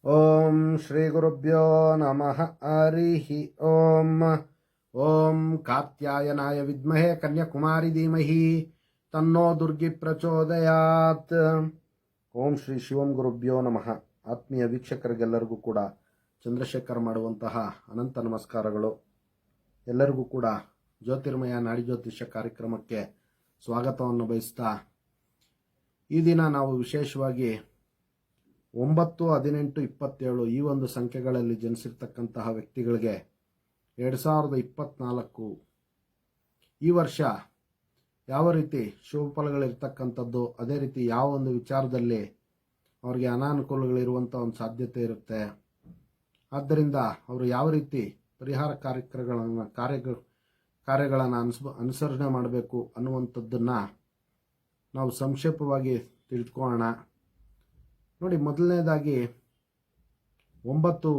ಓಂ ಶ್ರೀ ಗುರುಭ್ಯೋ ನಮಃ ಹರಿ ಓಂ. ಓಂ ಕಾತ್ಯಾಯನಾಯ ವಿದ್ಮಹೇ ಕನ್ಯಾಕುಮಾರಿ ಧೀಮಹಿ ತನ್ನೋ ದುರ್ಗಿ ಪ್ರಚೋದಯಾತ್. ಓಂ ಶ್ರೀ ಶಿವಂ ಗುರುಭ್ಯೋ ನಮಃ. ಆತ್ಮೀಯ ವೀಕ್ಷಕರಿಗೆಲ್ಲರಿಗೂ ಕೂಡ ಚಂದ್ರಶೇಖರ್ ಮಾಡುವಂತಹ ಅನಂತ ನಮಸ್ಕಾರಗಳು. ಎಲ್ಲರಿಗೂ ಕೂಡ ಜ್ಯೋತಿರ್ಮಯ ನಾಡಿ ಜ್ಯೋತಿಷ್ಯ ಕಾರ್ಯಕ್ರಮಕ್ಕೆ ಸ್ವಾಗತವನ್ನು ಬಯಸ್ತಾ, ಈ ದಿನ ನಾವು ವಿಶೇಷವಾಗಿ 9, 18, 27 ಈ ಒಂದು ಸಂಖ್ಯೆಗಳಲ್ಲಿ ಜನಿಸಿರ್ತಕ್ಕಂತಹ ವ್ಯಕ್ತಿಗಳಿಗೆ 2024 ಈ ವರ್ಷ ಯಾವ ರೀತಿ ಶುಭ ಫಲಗಳಿರ್ತಕ್ಕಂಥದ್ದು, ಅದೇ ರೀತಿ ಯಾವ ಒಂದು ವಿಚಾರದಲ್ಲಿ ಅವರಿಗೆ ಅನಾನುಕೂಲಗಳಿರುವಂಥ ಒಂದು ಸಾಧ್ಯತೆ ಇರುತ್ತೆ, ಆದ್ದರಿಂದ ಅವರು ಯಾವ ರೀತಿ ಪರಿಹಾರ ಕಾರ್ಯಗಳನ್ನು ಅನುಸರಣೆ ಮಾಡಬೇಕು ಅನ್ನುವಂಥದ್ದನ್ನು ನಾವು ಸಂಕ್ಷೇಪವಾಗಿ ತಿಳ್ಕೊಳ್ಳೋಣ. ನೋಡಿ, ಮೊದಲನೇದಾಗಿ 9,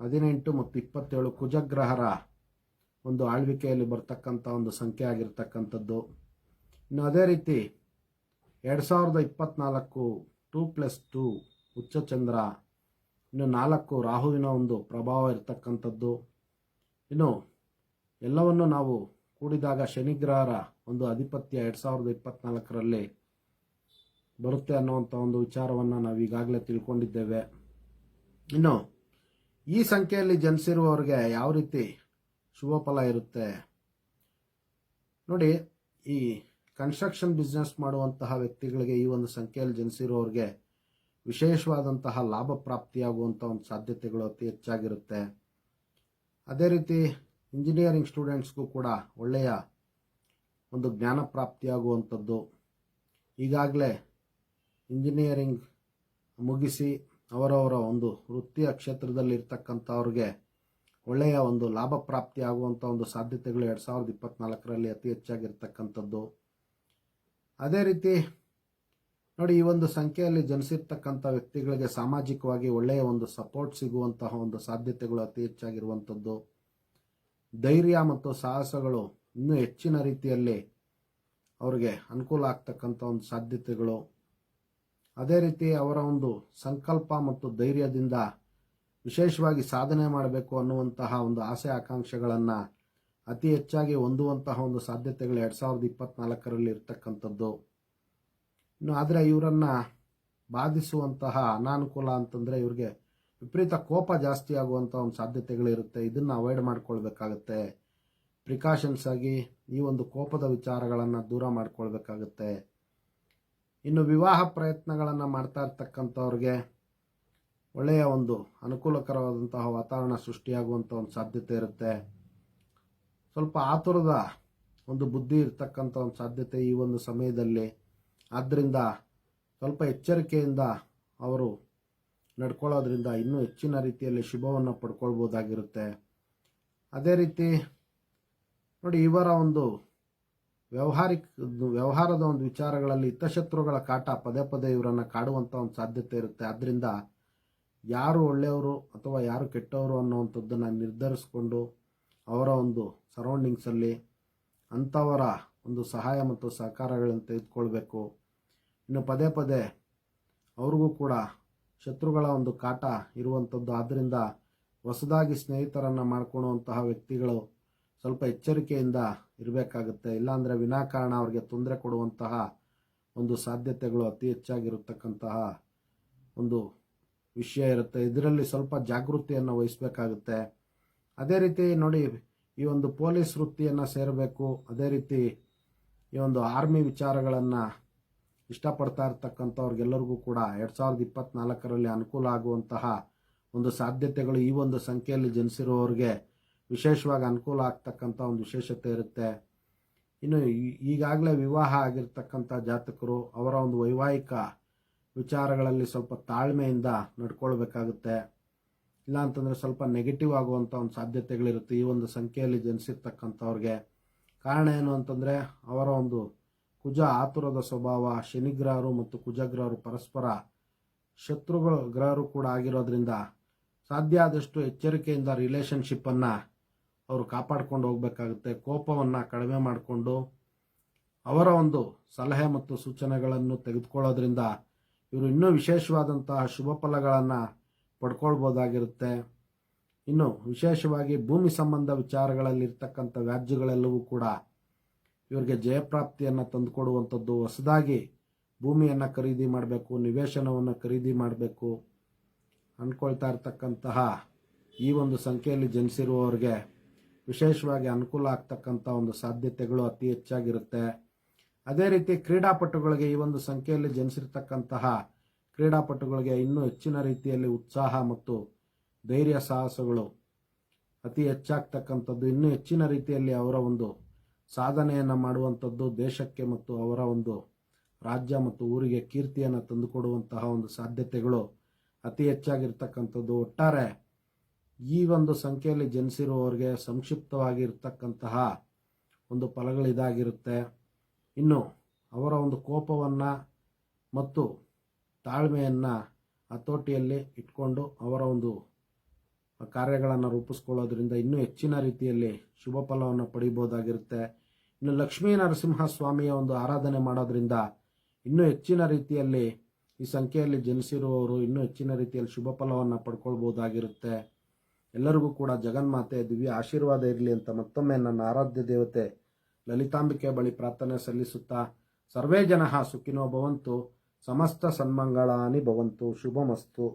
18 ಮತ್ತು 27 ಕುಜಗ್ರಹರ ಒಂದು ಆಳ್ವಿಕೆಯಲ್ಲಿ ಬರ್ತಕ್ಕಂಥ ಒಂದು ಸಂಖ್ಯೆ ಆಗಿರ್ತಕ್ಕಂಥದ್ದು. ಇನ್ನು ಅದೇ ರೀತಿ 2024 2+2 ಉಚ್ಚಚಂದ್ರ, ಇನ್ನು 4 ರಾಹುವಿನ ಒಂದು ಪ್ರಭಾವ ಇರತಕ್ಕಂಥದ್ದು. ಇನ್ನು ಎಲ್ಲವನ್ನು ನಾವು ಕೂಡಿದಾಗ ಶನಿಗ್ರಹರ ಒಂದು ಆಧಿಪತ್ಯ 2024ರಲ್ಲಿ ಬರುತ್ತೆ ಅನ್ನುವಂಥ ಒಂದು ವಿಚಾರವನ್ನು ನಾವು ಈಗಾಗಲೇ ತಿಳ್ಕೊಂಡಿದ್ದೇವೆ. ಇನ್ನು ಈ ಸಂಖ್ಯೆಯಲ್ಲಿ ಜನಿಸಿರುವವರಿಗೆ ಯಾವ ರೀತಿ ಶುಭ ಫಲ ಇರುತ್ತೆ ನೋಡಿ. ಈ ಕನ್ಸ್ಟ್ರಕ್ಷನ್ ಬಿಸ್ನೆಸ್ ಮಾಡುವಂತಹ ವ್ಯಕ್ತಿಗಳಿಗೆ ಈ ಒಂದು ಸಂಖ್ಯೆಯಲ್ಲಿ ಜನಿಸಿರುವವರಿಗೆ ವಿಶೇಷವಾದಂತಹ ಲಾಭ ಪ್ರಾಪ್ತಿಯಾಗುವಂಥ ಒಂದು ಸಾಧ್ಯತೆಗಳು ಅತಿ ಹೆಚ್ಚಾಗಿರುತ್ತೆ. ಅದೇ ರೀತಿ ಇಂಜಿನಿಯರಿಂಗ್ ಸ್ಟೂಡೆಂಟ್ಸ್ಗೂ ಕೂಡ ಒಳ್ಳೆಯ ಒಂದು ಜ್ಞಾನ ಪ್ರಾಪ್ತಿಯಾಗುವಂಥದ್ದು. ಈಗಾಗಲೇ ಇಂಜಿನಿಯರಿಂಗ್ ಮುಗಿಸಿ ಅವರವರ ಒಂದು ವೃತ್ತಿಯ ಕ್ಷೇತ್ರದಲ್ಲಿ ಇರ್ತಕ್ಕಂಥವ್ರಿಗೆ ಒಳ್ಳೆಯ ಒಂದು ಲಾಭ ಪ್ರಾಪ್ತಿ ಆಗುವಂಥ ಒಂದು ಸಾಧ್ಯತೆಗಳು 2024ರಲ್ಲಿ ಅತಿ ಹೆಚ್ಚಾಗಿರ್ತಕ್ಕಂಥದ್ದು. ಅದೇ ರೀತಿ ನೋಡಿ, ಈ ಒಂದು ಸಂಖ್ಯೆಯಲ್ಲಿ ಜನಿಸಿರ್ತಕ್ಕಂಥ ವ್ಯಕ್ತಿಗಳಿಗೆ ಸಾಮಾಜಿಕವಾಗಿ ಒಳ್ಳೆಯ ಒಂದು ಸಪೋರ್ಟ್ ಸಿಗುವಂತಹ ಒಂದು ಸಾಧ್ಯತೆಗಳು ಅತಿ ಹೆಚ್ಚಾಗಿರುವಂಥದ್ದು. ಧೈರ್ಯ ಮತ್ತು ಸಾಹಸಗಳು ಇನ್ನೂ ಹೆಚ್ಚಿನ ರೀತಿಯಲ್ಲಿ ಅವರಿಗೆ ಅನುಕೂಲ ಆಗ್ತಕ್ಕಂಥ ಒಂದು ಸಾಧ್ಯತೆಗಳು. ಅದೇ ರೀತಿ ಅವರ ಒಂದು ಸಂಕಲ್ಪ ಮತ್ತು ಧೈರ್ಯದಿಂದ ವಿಶೇಷವಾಗಿ ಸಾಧನೆ ಮಾಡಬೇಕು ಅನ್ನುವಂತಹ ಒಂದು ಆಸೆ ಆಕಾಂಕ್ಷೆಗಳನ್ನು ಅತಿ ಹೆಚ್ಚಾಗಿ ಹೊಂದುವಂತಹ ಒಂದು ಸಾಧ್ಯತೆಗಳು 2024ರಲ್ಲಿ ಇರ್ತಕ್ಕಂಥದ್ದು. ಇನ್ನು ಆದರೆ ಇವರನ್ನು ಬಾಧಿಸುವಂತಹ ಅನಾನುಕೂಲ ಅಂತಂದರೆ ಇವರಿಗೆ ವಿಪರೀತ ಕೋಪ ಜಾಸ್ತಿ ಆಗುವಂಥ ಒಂದು ಸಾಧ್ಯತೆಗಳಿರುತ್ತೆ. ಇದನ್ನು ಅವಾಯ್ಡ್ ಮಾಡ್ಕೊಳ್ಬೇಕಾಗತ್ತೆ. ಪ್ರಿಕಾಷನ್ಸ್ ಆಗಿ ಈ ಒಂದು ಕೋಪದ ವಿಚಾರಗಳನ್ನು ದೂರ ಮಾಡ್ಕೊಳ್ಬೇಕಾಗತ್ತೆ. ಇನ್ನು ವಿವಾಹ ಪ್ರಯತ್ನಗಳನ್ನು ಮಾಡ್ತಾ ಇರ್ತಕ್ಕಂಥವ್ರಿಗೆ ಒಳ್ಳೆಯ ಒಂದು ಅನುಕೂಲಕರವಾದಂತಹ ವಾತಾವರಣ ಸೃಷ್ಟಿಯಾಗುವಂಥ ಒಂದು ಸಾಧ್ಯತೆ ಇರುತ್ತೆ. ಸ್ವಲ್ಪ ಆತುರದ ಒಂದು ಬುದ್ಧಿ ಇರ್ತಕ್ಕಂಥ ಒಂದು ಸಾಧ್ಯತೆ ಈ ಒಂದು ಸಮಯದಲ್ಲಿ. ಆದ್ದರಿಂದ ಸ್ವಲ್ಪ ಎಚ್ಚರಿಕೆಯಿಂದ ಅವರು ನಡ್ಕೊಳ್ಳೋದ್ರಿಂದ ಇನ್ನೂ ಹೆಚ್ಚಿನ ರೀತಿಯಲ್ಲಿ ಶುಭವನ್ನು ಪಡ್ಕೊಳ್ಬೋದಾಗಿರುತ್ತೆ. ಅದೇ ರೀತಿ ನೋಡಿ, ಇವರ ಒಂದು ವ್ಯವಹಾರದ ಒಂದು ವಿಚಾರಗಳಲ್ಲಿ ಹಿತಶತ್ರುಗಳ ಕಾಟ ಪದೇ ಪದೇ ಇವರನ್ನು ಕಾಡುವಂಥ ಒಂದು ಸಾಧ್ಯತೆ ಇರುತ್ತೆ. ಆದ್ದರಿಂದ ಯಾರು ಒಳ್ಳೆಯವರು ಅಥವಾ ಯಾರು ಕೆಟ್ಟವರು ಅನ್ನುವಂಥದ್ದನ್ನು ನಿರ್ಧರಿಸಿಕೊಂಡು ಅವರ ಒಂದು ಸರೌಂಡಿಂಗ್ಸಲ್ಲಿ ಅಂಥವರ ಒಂದು ಸಹಾಯ ಮತ್ತು ಸಹಕಾರಗಳನ್ನು ತೆಗೆದುಕೊಳ್ಬೇಕು. ಇನ್ನು ಪದೇ ಪದೇ ಅವ್ರಿಗೂ ಕೂಡ ಶತ್ರುಗಳ ಒಂದು ಕಾಟ ಇರುವಂಥದ್ದು. ಆದ್ದರಿಂದ ಹೊಸದಾಗಿ ಸ್ನೇಹಿತರನ್ನು ಮಾಡ್ಕೊಳ್ಳುವಂತಹ ವ್ಯಕ್ತಿಗಳು ಸ್ವಲ್ಪ ಎಚ್ಚರಿಕೆಯಿಂದ ಇರಬೇಕಾಗುತ್ತೆ. ಇಲ್ಲಾಂದರೆ ವಿನಾಕಾರಣ ಅವರಿಗೆ ತೊಂದರೆ ಕೊಡುವಂತಹ ಒಂದು ಸಾಧ್ಯತೆಗಳು ಅತಿ ಹೆಚ್ಚಾಗಿರತಕ್ಕಂತಹ ಒಂದು ವಿಷಯ ಇರುತ್ತೆ. ಇದರಲ್ಲಿ ಸ್ವಲ್ಪ ಜಾಗೃತಿಯನ್ನು ವಹಿಸಬೇಕಾಗುತ್ತೆ. ಅದೇ ರೀತಿ ನೋಡಿ, ಈ ಒಂದು ಪೊಲೀಸ್ ವೃತ್ತಿಯನ್ನು ಸೇರಬೇಕು, ಅದೇ ರೀತಿ ಈ ಒಂದು ಆರ್ಮಿ ವಿಚಾರಗಳನ್ನು ಇಷ್ಟಪಡ್ತಾ ಇರ್ತಕ್ಕಂಥವ್ರಿಗೆಲ್ಲರಿಗೂ ಕೂಡ 2024ರಲ್ಲಿ ಅನುಕೂಲ ಆಗುವಂತಹ ಒಂದು ಸಾಧ್ಯತೆಗಳು ಈ ಒಂದು ಸಂಖ್ಯೆಯಲ್ಲಿ ಜನಿಸಿರುವವರಿಗೆ ವಿಶೇಷವಾಗಿ ಅನುಕೂಲ ಆಗ್ತಕ್ಕಂಥ ಒಂದು ವಿಶೇಷತೆ ಇರುತ್ತೆ. ಇನ್ನು ಈಗಾಗಲೇ ವಿವಾಹ ಆಗಿರ್ತಕ್ಕಂಥ ಜಾತಕರು ಅವರ ಒಂದು ವೈವಾಹಿಕ ವಿಚಾರಗಳಲ್ಲಿ ಸ್ವಲ್ಪ ತಾಳ್ಮೆಯಿಂದ ನಡ್ಕೊಳ್ಬೇಕಾಗುತ್ತೆ. ಇಲ್ಲಾಂತಂದರೆ ಸ್ವಲ್ಪ ನೆಗೆಟಿವ್ ಆಗುವಂಥ ಒಂದು ಸಾಧ್ಯತೆಗಳಿರುತ್ತೆ ಈ ಒಂದು ಸಂಖ್ಯೆಯಲ್ಲಿ ಜನಿಸಿರ್ತಕ್ಕಂಥವ್ರಿಗೆ. ಕಾರಣ ಏನು ಅಂತಂದರೆ ಅವರ ಒಂದು ಕುಜ ಆತುರದ ಸ್ವಭಾವ. ಶನಿಗ್ರಹರು ಮತ್ತು ಕುಜಗ್ರಹರು ಪರಸ್ಪರ ಶತ್ರುಗಳು ಗ್ರಹರು ಕೂಡ ಆಗಿರೋದ್ರಿಂದ ಸಾಧ್ಯ ಆದಷ್ಟು ಎಚ್ಚರಿಕೆಯಿಂದ ರಿಲೇಷನ್ಶಿಪ್ಪನ್ನು ಅವರು ಕಾಪಾಡ್ಕೊಂಡು ಹೋಗಬೇಕಾಗುತ್ತೆ. ಕೋಪವನ್ನು ಕಡಿಮೆ ಮಾಡಿಕೊಂಡು ಅವರ ಒಂದು ಸಲಹೆ ಮತ್ತು ಸೂಚನೆಗಳನ್ನು ತೆಗೆದುಕೊಳ್ಳೋದ್ರಿಂದ ಇವರು ಇನ್ನೂ ವಿಶೇಷವಾದಂತಹ ಶುಭ ಫಲಗಳನ್ನು ಪಡ್ಕೊಳ್ಬೋದಾಗಿರುತ್ತೆ. ಇನ್ನು ವಿಶೇಷವಾಗಿ ಭೂಮಿ ಸಂಬಂಧ ವಿಚಾರಗಳಲ್ಲಿರ್ತಕ್ಕಂಥ ವ್ಯಾಜ್ಯಗಳೆಲ್ಲವೂ ಕೂಡ ಇವರಿಗೆ ಜಯಪ್ರಾಪ್ತಿಯನ್ನು ತಂದುಕೊಡುವಂಥದ್ದು. ಹೊಸದಾಗಿ ಭೂಮಿಯನ್ನು ಖರೀದಿ ಮಾಡಬೇಕು, ನಿವೇಶನವನ್ನು ಖರೀದಿ ಮಾಡಬೇಕು ಅಂದ್ಕೊಳ್ತಾ ಇರ್ತಕ್ಕಂತಹ ಈ ಒಂದು ಸಂಖ್ಯೆಯಲ್ಲಿ ಜನಿಸಿರುವವರಿಗೆ ವಿಶೇಷವಾಗಿ ಅನುಕೂಲ ಆಗ್ತಕ್ಕಂಥ ಒಂದು ಸಾಧ್ಯತೆಗಳು ಅತಿ ಹೆಚ್ಚಾಗಿರುತ್ತೆ. ಅದೇ ರೀತಿ ಕ್ರೀಡಾಪಟುಗಳಿಗೆ, ಈ ಒಂದು ಸಂಖ್ಯೆಯಲ್ಲಿ ಜನಿಸಿರ್ತಕ್ಕಂತಹ ಕ್ರೀಡಾಪಟುಗಳಿಗೆ ಇನ್ನೂ ಹೆಚ್ಚಿನ ರೀತಿಯಲ್ಲಿ ಉತ್ಸಾಹ ಮತ್ತು ಧೈರ್ಯ ಸಾಹಸಗಳು ಅತಿ ಹೆಚ್ಚಾಗ್ತಕ್ಕಂಥದ್ದು. ಇನ್ನೂ ಹೆಚ್ಚಿನ ರೀತಿಯಲ್ಲಿ ಅವರ ಒಂದು ಸಾಧನೆಯನ್ನು ಮಾಡುವಂಥದ್ದು, ದೇಶಕ್ಕೆ ಮತ್ತು ಅವರ ಒಂದು ರಾಜ್ಯ ಮತ್ತು ಊರಿಗೆ ಕೀರ್ತಿಯನ್ನು ತಂದುಕೊಡುವಂತಹ ಒಂದು ಸಾಧ್ಯತೆಗಳು ಅತಿ ಹೆಚ್ಚಾಗಿರ್ತಕ್ಕಂಥದ್ದು. ಒಟ್ಟಾರೆ ಈ ಒಂದು ಸಂಖ್ಯೆಯಲ್ಲಿ ಜನಿಸಿರುವವರಿಗೆ ಸಂಕ್ಷಿಪ್ತವಾಗಿರ್ತಕ್ಕಂತಹ ಒಂದು ಫಲಗಳಿದಾಗಿರುತ್ತೆ. ಇನ್ನು ಅವರ ಒಂದು ಕೋಪವನ್ನು ಮತ್ತು ತಾಳ್ಮೆಯನ್ನು ಹತೋಟಿಯಲ್ಲಿ ಇಟ್ಕೊಂಡು ಅವರ ಒಂದು ಕಾರ್ಯಗಳನ್ನು ರೂಪಿಸ್ಕೊಳ್ಳೋದ್ರಿಂದ ಇನ್ನೂ ಹೆಚ್ಚಿನ ರೀತಿಯಲ್ಲಿ ಶುಭ ಫಲವನ್ನು ಪಡಿಬೋದಾಗಿರುತ್ತೆ. ಇನ್ನು ಲಕ್ಷ್ಮೀ ನರಸಿಂಹಸ್ವಾಮಿಯ ಒಂದು ಆರಾಧನೆ ಮಾಡೋದ್ರಿಂದ ಇನ್ನೂ ಹೆಚ್ಚಿನ ರೀತಿಯಲ್ಲಿ ಈ ಸಂಖ್ಯೆಯಲ್ಲಿ ಜನಿಸಿರುವವರು ಇನ್ನೂ ಹೆಚ್ಚಿನ ರೀತಿಯಲ್ಲಿ ಶುಭ ಫಲವನ್ನು ಪಡ್ಕೊಳ್ಬೋದಾಗಿರುತ್ತೆ. ಎಲ್ಲರಿಗೂ ಕೂಡ ಜಗನ್ಮಾತೆ ದಿವ್ಯ ಆಶೀರ್ವಾದ ಇರಲಿ ಅಂತ ಮತ್ತೊಮ್ಮೆ ನನ್ನ ಆರಾಧ್ಯ ದೇವತೆ ಲಲಿತಾಂಬಿಕೆ ಬಳಿ ಪ್ರಾರ್ಥನೆ ಸಲ್ಲಿಸುತ್ತಾ, ಸರ್ವೇ ಜನಃ ಸುಖಿನೋ ಭವಂತು, ಸಮಸ್ತ ಸನ್ಮಂಗಳಾನಿ ಭವಂತು, ಶುಭಮಸ್ತು.